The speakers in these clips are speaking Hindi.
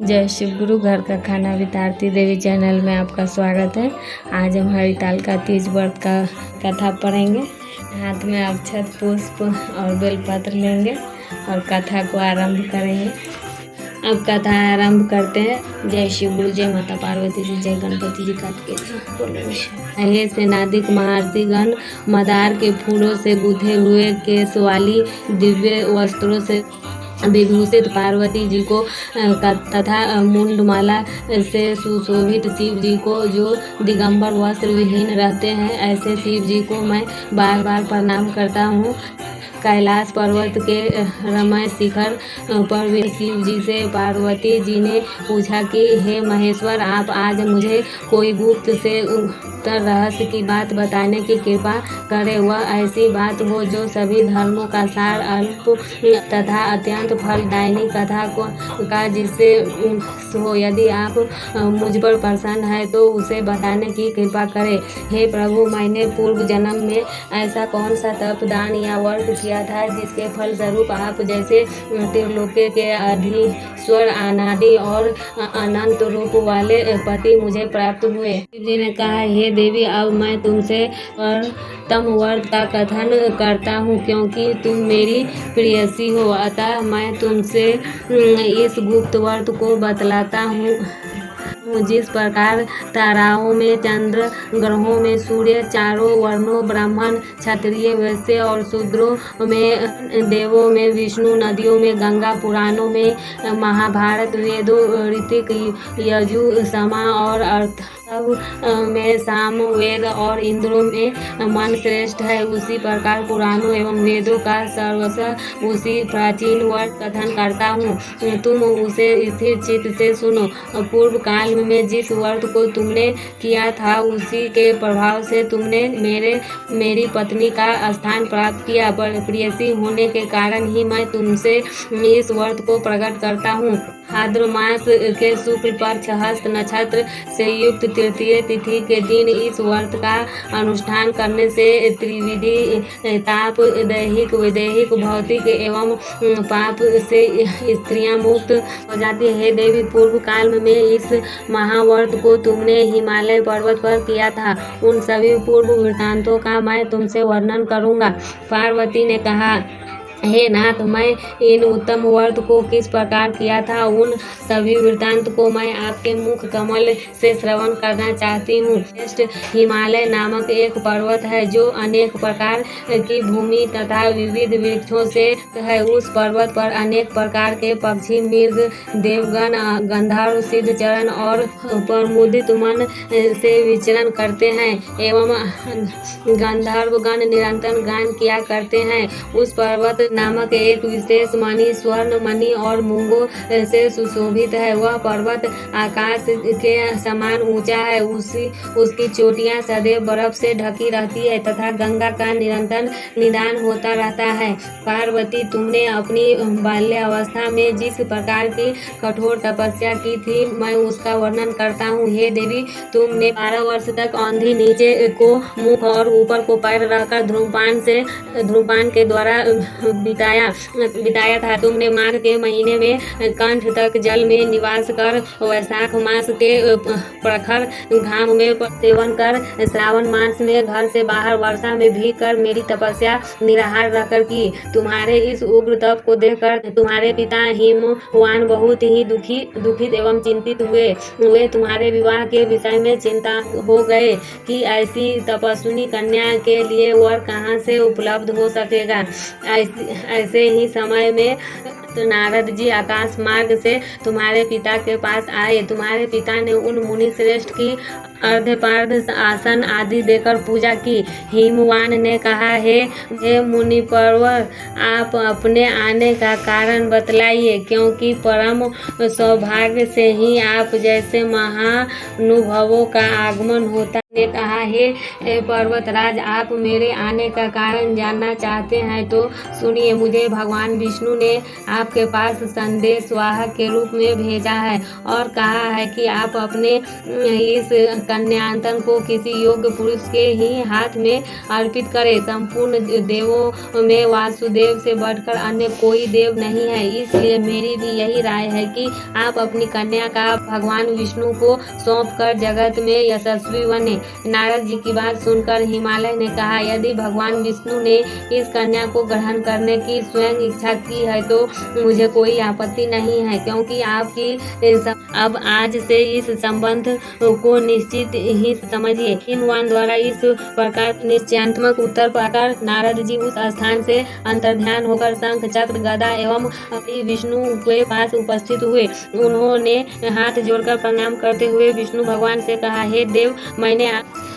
जय शिव गुरु। घर का खाना विद आरती देवी चैनल में आपका स्वागत है। आज हम हरिताल का तीज व्रत का कथा पढ़ेंगे। हाथ में अक्षत पुष्प और बेलपत्र लेंगे और कथा को आरंभ करेंगे। अब कथा आरंभ करते हैं। जय शिव गुरु, जय माता पार्वती जी, जय गणपति जी। हे सेनाधिक महर्षि गण, मदार के फूलों से गुथे हुए केस वाली दिव्य वस्त्रों से विभूषित पार्वती जी को तथा मुंडमाला से सुशोभित शिव जी को, जो दिगंबर वस्त्र विहीन रहते हैं, ऐसे शिव जी को मैं बार बार प्रणाम करता हूँ। कैलाश पर्वत के रमय शिखर पर शिव जी से पार्वती जी ने पूछा कि हे महेश्वर, आप आज मुझे कोई गुप्त से उत्तर रहस्य की बात बताने की कृपा करें। वह ऐसी बात हो जो सभी धर्मों का सार, अल्प तथा अत्यंत फलदायिनी कथा का जिससे हो। यदि आप मुझ पर प्रसन्न है तो उसे बताने की कृपा करें। हे प्रभु, मैंने पूर्व जन्म में ऐसा कौन सा तप, दान या व्रत किया था जिसके फल स्वरूप आप जैसे त्रिलोके के अधीश्वर, अनादि और अनंत रूप वाले पति मुझे प्राप्त हुए। शिव जी ने कहा, हे देवी, अब मैं तुमसे तम व्रत का कथन करता हूँ, क्योंकि तुम मेरी प्रेयसी हो। अतः मैं तुमसे इस गुप्त व्रत को बतलाता हूँ। जिस प्रकार ताराओं में चंद्र, ग्रहों में सूर्य, चारों वर्णों ब्राह्मण, क्षत्रिय, वैश्य और शूद्रों में देवों में विष्णु, नदियों में गंगा, पुराणों में महाभारत, वेदों ऋतिक, यजु, समा और अर्थ में साम वेद और इंद्रों में मन श्रेष्ठ है, उसी प्रकार पुराणों एवं वेदों का सर्वस्व उसी प्राचीन व्रत कथन करता हूँ। तुम उसे स्थिर चित्त से सुनो। पूर्व काल में जिस व्रत को तुमने किया था, उसी के प्रभाव से तुमने मेरी पत्नी का स्थान प्राप्त किया। प्रेयसी होने के कारण ही मैं तुमसे इस व्रत को प्रकट करता हूँ। भाद्र मास के शुक्ल पक्ष हस्त नक्षत्र से युक्त तृतीय तिथि के दिन इस व्रत का अनुष्ठान करने से त्रिविधि ताप, दैहिक, वैदेहिक, भौतिक एवं पाप से स्त्रियां मुक्त हो जाती है। देवी, पूर्व काल में इस महाव्रत को तुमने हिमालय पर्वत पर किया था। उन सभी पूर्व वृत्तांतों का मैं तुमसे वर्णन करूंगा। पार्वती ने कहा, हे नाथ, मैं इन उत्तम व्रत को किस प्रकार किया था, उन सभी वृत्तांत को मैं आपके मुख कमल से श्रवण करना चाहती हूँ। श्रेष्ठ हिमालय नामक एक पर्वत है जो अनेक प्रकार की भूमि तथा विविध वृक्षों से है। उस पर्वत पर अनेक प्रकार के पक्षी, मृग, देवगण, गंधर्व, सिद्ध चरण और प्रमुदित मन से विचरण करते हैं एवं गंधर्वगण निरंतर गान किया करते हैं। उस पर्वत नामक एक विशेष मणि स्वर्ण मणि और मूंगों से सुशोभित है। वह पर्वत आकाश के समान ऊंचा है। उसकी चोटियां सदैव बर्फ से ढकी रहती है तथा गंगा का निरंतर निदान होता रहता है। पार्वती, तुमने अपनी बाल्यावस्था में जिस प्रकार की कठोर तपस्या की थी, मैं उसका वर्णन करता हूँ। हे देवी, तुमने 12 वर्ष तक औंधी नीचे को मुख और ऊपर को पैर रखकर धूम्रपान के द्वारा बिताया था। तुमने माघ के महीने में कंठ तक जल में निवास कर, वैशाख मास के प्रखर घाम में सेवन कर, श्रावण मास में घर से बाहर वर्षा में भीग कर मेरी तपस्या निराहार रहकर की। तुम्हारे इस उग्र तप को देखकर तुम्हारे पिता हिमवान बहुत ही दुखित एवं चिंतित हुए। वे तुम्हारे विवाह के विषय में चिंता हो गए कि ऐसी तपस्विनी कन्या के लिए वर कहाँ से उपलब्ध हो सकेगा। ऐसे ही समय में नारद जी आकाश मार्ग से तुम्हारे पिता के पास आए। तुम्हारे पिता ने उन मुनि श्रेष्ठ की अर्धपार्ध आसन आदि देकर पूजा की। हिमवान ने कहा, हे मुनिप्रवर, आप अपने आने का कारण बतलाइए, क्योंकि परम सौभाग्य से ही आप जैसे महानुभवों का आगमन होता ने कहा, हे पर्वतराज, आप मेरे आने का कारण जानना चाहते हैं तो सुनिए। मुझे भगवान विष्णु ने आपके पास संदेश वाहक के रूप में भेजा है और कहा है कि आप अपने इस कन्यातन को किसी योग्य पुरुष के ही हाथ में अर्पित करें। संपूर्ण देवों में वासुदेव से बढ़कर अन्य कोई देव नहीं है, इसलिए मेरी भी यही राय है कि आप अपनी कन्या का भगवान विष्णु को सौंप कर जगत में यशस्वी बने। नारद जी की बात सुनकर हिमालय ने कहा, यदि भगवान विष्णु ने इस कन्या को ग्रहण करने की स्वयं इच्छा की है तो मुझे कोई आपत्ति नहीं है, क्योंकि आपकी अब आज से इस संबंध को निश्चित ही समझिए। हिमवान द्वारा इस प्रकार निश्चयात्मक उत्तर पाकर नारद जी उस स्थान से अंतर्ध्यान होकर शंख चक्र गदा एवं अपनी विष्णु के पास उपस्थित हुए। उन्होंने हाथ जोड़कर प्रणाम करते हुए विष्णु भगवान से कहा, हे देव, मैंने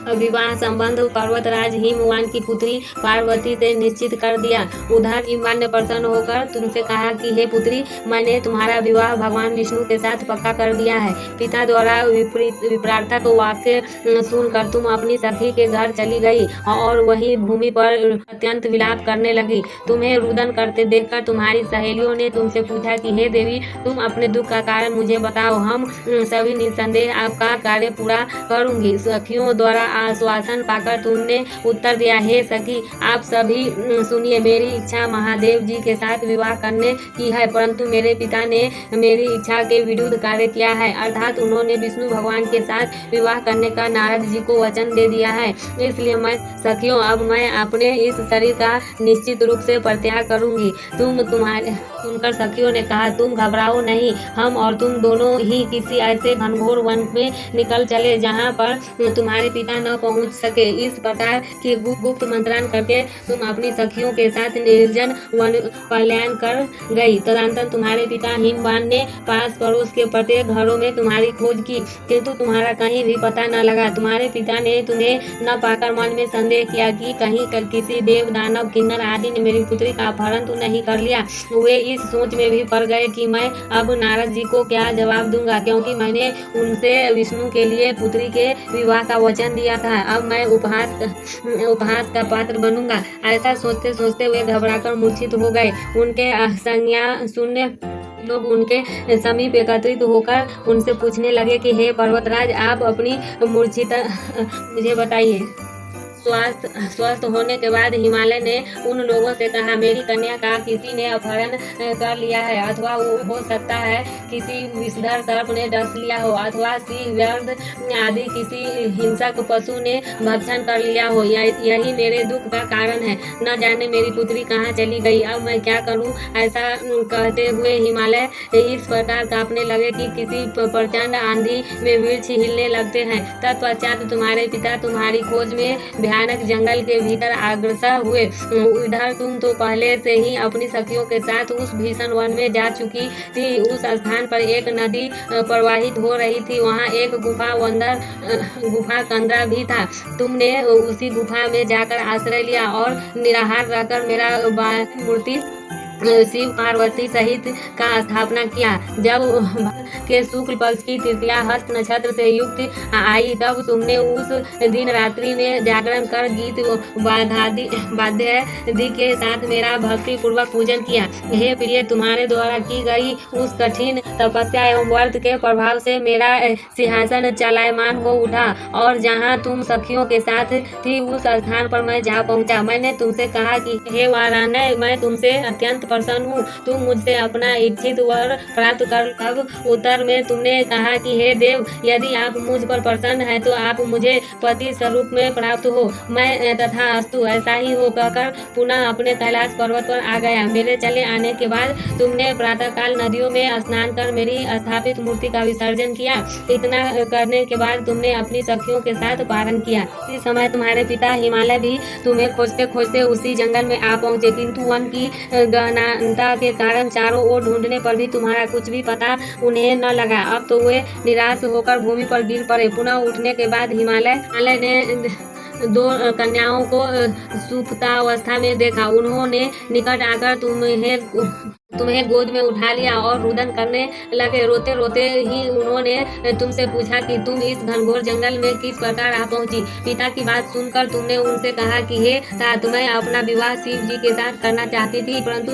विवाह संबंध पर्वतराज हिमवान की पुत्री पार्वती से निश्चित कर दिया। उधर हिमवान ने प्रसन्न होकर तुमसे कहा कि हे पुत्री, मैंने तुम्हारा विवाह भगवान विष्णु के साथ पक्का कर दिया है। पिता द्वारा विपरीत वाक्य सुनकर तुम अपनी सखी के घर चली गई और वही भूमि पर अत्यंत विलाप करने लगी। तुम्हें रुदन करते देखकर तुम्हारी सहेलियों ने तुमसे पूछा कि हे देवी, तुम अपने दुख का कारण मुझे बताओ, हम सभी निसंदेह आपका कार्य पूरा करूंगी। सखियों द्वारा आश्वासन पाकर तुमने उत्तर दिया, हे सखी, आप सभी सुनिए, मेरी इच्छा महादेव जी के साथ विवाह करने की है, परंतु मेरे पिता ने मेरी इच्छा के विरुद्ध कार्य किया है, अर्थात उन्होंने विष्णु भगवान के साथ विवाह करने का नारद जी को वचन दे दिया है। इसलिए मैं सखियों, अब मैं अपने इस शरीर का निश्चित रूप से परित्याग करूंगी। तुम्हारे सुनकर सखियों ने कहा, तुम घबराओ नहीं, हम और तुम दोनों ही किसी ऐसे घनघोर वन में निकल चले जहाँ पर तुम्हारे पिता न पहुँच सके। इस प्रकार की गुप्त मंत्रान करके तुम अपनी सखियों के साथ निर्जन वन पलायन कर गई। तदनंतर तुम्हारे पिता हिमवान ने पास पड़ोस के प्रत्येक घरों में तुम्हारी खोज की, किंतु तुम्हारा कहीं भी पता न लगा। तुम्हारे पिता ने तुम्हें न पाकर मन में संदेह किया कि कहीं किसी देव, दानव, किन्नर आदि ने मेरी पुत्री का अपहरण तो नहीं कर लिया। वे इस सोच में भी पड़ गए कि मैं अब नारद जी को क्या जवाब दूंगा, क्योंकि मैंने उनसे विष्णु के लिए पुत्री के विवाह का वचन दिया था। अब मैं उपहास का पात्र बनूंगा। ऐसा सोचते सोचते वे घबराकर मूर्छित हो गए। उनके संज्ञा शून्य लोग उनके समीप एकत्रित होकर उनसे पूछने लगे कि हे पर्वतराज, आप अपनी मूर्छिता मुझे बताइए। स्वस्थ होने के बाद हिमालय ने उन लोगों से कहा, मेरी कन्या का किसी ने अपहरण कर लिया है, अथवा वो हो सकता है किसी विषधर सर्प ने डस लिया हो, अथवा सिंह, व्यर्थ आदि किसी हिंसक पशु ने भक्षण कर लिया हो। यही मेरे दुख का कारण है। न जाने मेरी पुत्री कहाँ चली गई, अब मैं क्या करूँ। ऐसा कहते हुए हिमालय इस प्रकार कांपने लगे कि किसी प्रचंड आंधी में वृक्ष हिलने लगते हैं। तत्पश्चात तुम्हारे पिता तुम्हारी खोज में भयानक जंगल के भीतर अग्रसर हुए। इधर तुम तो पहले से ही अपनी सखियों के साथ उस भीषण वन में जा चुकी थी। उस स्थान पर एक नदी प्रवाहित हो रही थी, वहाँ एक गुफा कंदरा भी था। तुमने उसी गुफा में जाकर आश्रय लिया और निराहार रहकर मेरा मूर्ति शिव पार्वती सहित का स्थापना किया। जब के शुक्ल पक्ष की तृतीया हस्त नक्षत्र से युक्त आई, तब तुमने उस दिन रात्रि में जागरण कर गीत वाद्य के साथ मेरा भक्ति पूर्वक पूजन किया। हे प्रिय, तुम्हारे द्वारा की गई उस कठिन तपस्या एवं व्रत के प्रभाव से मेरा सिंहासन चलायमान हो उठा और जहाँ तुम सखियों के साथ थी उस स्थान पर मैं जा पहुँचा। मैंने तुमसे कहा कि हे वाराणसी, मैं तुमसे अत्यंत प्रसन्न हूँ, तुम मुझसे अपना इच्छित वर प्राप्त कर। तब उत्तर में तुमने कहा कि हे देव, यदि आप मुझ पर प्रसन्न हैं तो आप मुझे पति स्वरूप में प्राप्त हो। मैं तथास्तु, ऐसा ही हो कहकर पुनः अपने कैलाश पर्वत पर आ गया। मेरे चले आने के बाद तुमने प्रातःकाल नदियों में स्नान कर मेरी स्थापित मूर्ति का विसर्जन किया। इतना करने के बाद तुमने अपनी सखियों के साथ पारण किया। इसी समय तुम्हारे पिता हिमालय भी तुम्हें खोजते खोजते उसी जंगल में आ पहुँचे, किंतु वन की गहनता के कारण चारों ओर ढूंढने पर भी तुम्हारा कुछ भी पता उन्हें न लगा। अब तो वे निराश होकर भूमि पर गिर पड़े। पुनः उठने के बाद हिमालय ने दो कन्याओं को सुप्तावस्था में देखा। उन्होंने निकट आकर तुम्हें तुम्हें गोद में उठा लिया और रुदन करने लगे। रोते रोते ही उन्होंने तुमसे पूछा कि तुम इस घनघोर जंगल में किस प्रकार आ पहुंची। पिता की बात सुनकर तुमने उनसे कहा कि हे तात, मैं अपना विवाह शिव जी के साथ करना चाहती थी, परंतु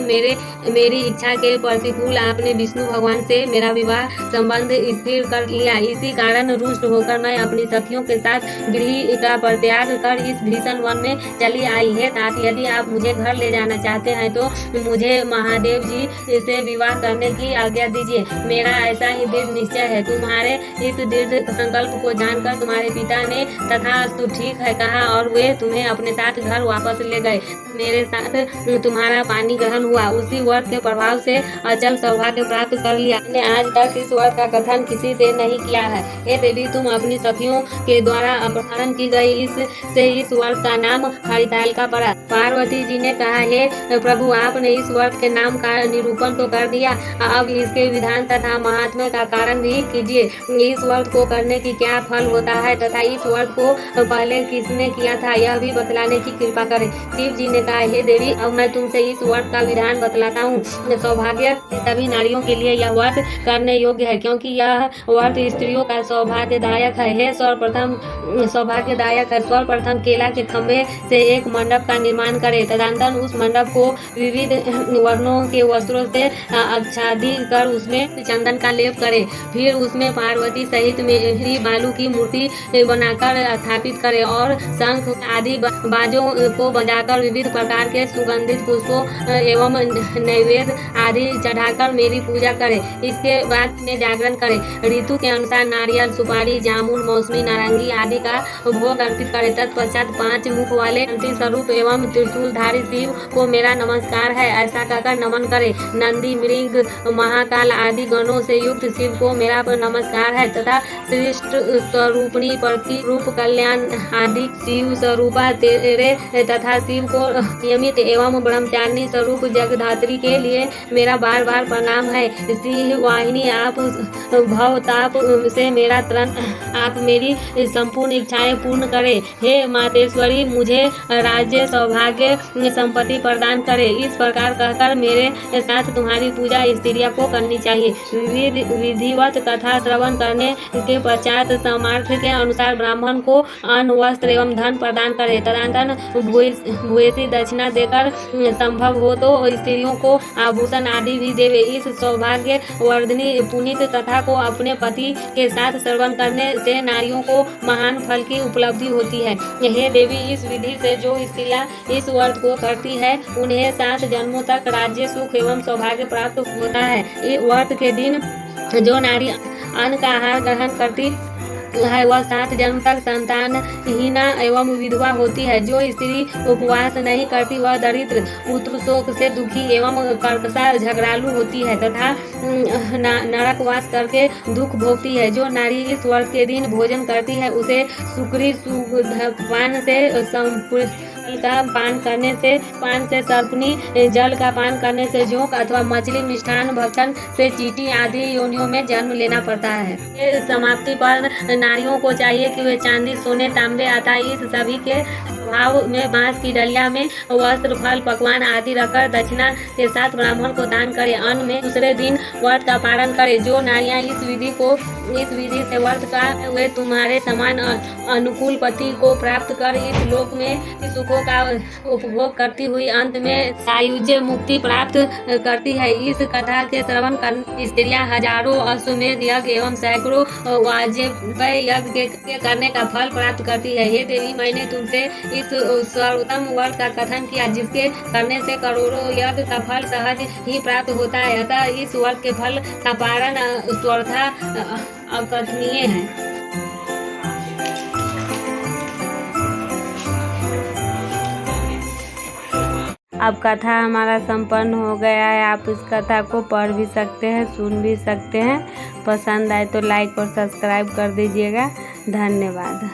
मेरी इच्छा के प्रतिकूल आपने विष्णु भगवान से मेरा विवाह संबंध स्थिर कर लिया। इसी कारण रुष्ट होकर मैं अपनी सखियों के साथ गृह का परित्याग कर इस भीषण वन में चली आई। है तात, यदि आप मुझे घर ले जाना चाहते हैं तो मुझे महादेव जी से विवाह करने की आज्ञा दीजिए। मेरा ऐसा ही दृढ़ निश्चय है। तुम्हारे इस दृढ़ संकल्प को जानकर तुम्हारे पिता ने तथास्तु ठीक है कहा और वे तुम्हें अपने साथ घर वापस ले गए। मेरे साथ तुम्हारा पानी ग्रहण हुआ। उसी व्रत के प्रभाव से अचल सौभाग्य प्राप्त कर लिया। मैंने आज तक इस व्रत का कथन किसी से नहीं किया है। हे देवी, तुम अपनी सखियों के द्वारा अपहरण की गई इस व्रत का नाम हरितालिका पड़ा। पार्वती जी ने कहा, हे प्रभु, आपने इस व्रत के नाम का निरूपण तो कर दिया, अब इसके विधान तथा महात्म्य का कारण भी कीजिए। इस व्रत को करने की क्या फल होता है तथा इस व्रत को पहले किसने किया था, यह भी बतलाने की कृपा करें। शिव जी ने कहा, हे देवी, अब मैं तुमसे इस व्रत का विधान बतलाता हूँ। सौभाग्य सभी नारियों के लिए यह व्रत करने योग्य है, क्योंकि यह व्रत स्त्रियों का सौभाग्यदायक है। हे सौभाग्यदायक है। सर्वप्रथम केला के खम्भे से एक मंडप का निर्माण करे। तदनंतर उस मंडप को विविध वर्णों के वस्त्रों से आच्छादित कर उसमें चंदन का लेप करे। फिर उसमें पार्वती सहित मेरी बालू की मूर्ति बनाकर स्थापित करे और शंख आदि बाजों को बजाकर विविध प्रकार के सुगंधित पुष्पों एवं नैवेद्य आदि चढ़ाकर मेरी पूजा करे। इसके बाद में जागरण करे। ऋतु के अनुसार नारियल, सुपारी, जामुन, मौसमी, नारंगी आदि का भोग अर्पित करे। तत्पश्चात 5 मुख वाले स्वरूप एवं त्रिशूलधारी शिव को मेरा नमस्कार है ऐसा कहकर नमन करे। नंदी, मृग, महाकाल आदि गणों से युक्त शिव को मेरा नमस्कार है तथा श्रेष्ठ स्वरूपणी प्रति रूप कल्याण आदि शिव स्वरूपा तेरे तथा शिव को नियमित एवं ब्रह्मचारिणी स्वरूप जगधात्री के लिए मेरा बार बार प्रणाम है। सिंह वाहिनी, आप भवताप से मेरा त्रन, आप मेरी संपूर्ण इच्छाएं पूर्ण करे। हे मातेश्वरी, मुझे राज्य, सौभाग्य, संपत्ति प्रदान करे। इस प्रकार कहकर मेरे साथ तुम्हारी पूजा स्त्रियों को करनी चाहिए। विधिवत कथा श्रवण करने के पश्चात सामर्थ्य के अनुसार ब्राह्मण को अन्न, वस्त्र एवं धन प्रदान करे। तदनंतर भूयसी दक्षिणा देकर संभव हो तो स्त्रियों को आभूषण आदि भी देवे। इस सौभाग्य वर्धनी पुनीत कथा को अपने पति के साथ श्रवण करने से नारियों को महान फल की उपलब्धि होती है। हे देवी, इस विधि से जो स्त्रियां इस व्रत को करती है उन्हें 7 जन्मों तक राज्य, सुख एवं सौभाग्य प्राप्त होता है। इस व्रत के दिन जो नारी अन्न का आहार ग्रहण करती है वह 7 जन्म तक संतानहीना एवं विधवा होती है। जो स्त्री उपवास नहीं करती वह दरिद्र, पुत्र शोक से दुखी एवं कर्कशा, झगड़ालू होती है तथा नरकवास करके दुख भोगती है। जो नारी इस व्रत के दिन भोजन करती है उसे सुकृ सुगंधपान से का पान करने से, पान से सर्पनी, जल का पान करने से जोंक अथवा मछली मिष्ठान भक्षण से चींटी आदि योनियों में जन्म लेना पड़ता है। समाप्ति पर नारियों को चाहिए कि वे चांदी, सोने, तांबे अथवा इस सभी के भाव में बांस की डलिया में वस्त्र, फल, पकवान आदि रखकर दक्षिणा के साथ ब्राह्मण को दान करे। अन्न में दूसरे दिन व्रत का पालन करे। जो नारियां इस विधि से व्रत का वे तुम्हारे समान अनुकूल पति को प्राप्त कर इस लोक में सुखों का उपभोग करती हुई अंत में सायुज्य मुक्ति प्राप्त करती है। इस कथा के श्रवण कर स्त्रियां हजारों अश्वमेध यज्ञ एवं सैकड़ों वाजपेय यज्ञ के करने का फल प्राप्त करती है। हे देवी, मैंने तुमसे इस सर्वोत्तम व्रत का कथन किया जिसके करने से करोड़ों यज्ञ का फल सहज ही प्राप्त होता है। अतः इस व्रत के फल का पारण स्वर्था अकथनीय है। अब कथा हमारा संपन्न हो गया है। आप इस कथा को पढ़ भी सकते हैं, सुन भी सकते हैं। पसंद आए तो लाइक और सब्सक्राइब कर दीजिएगा। धन्यवाद।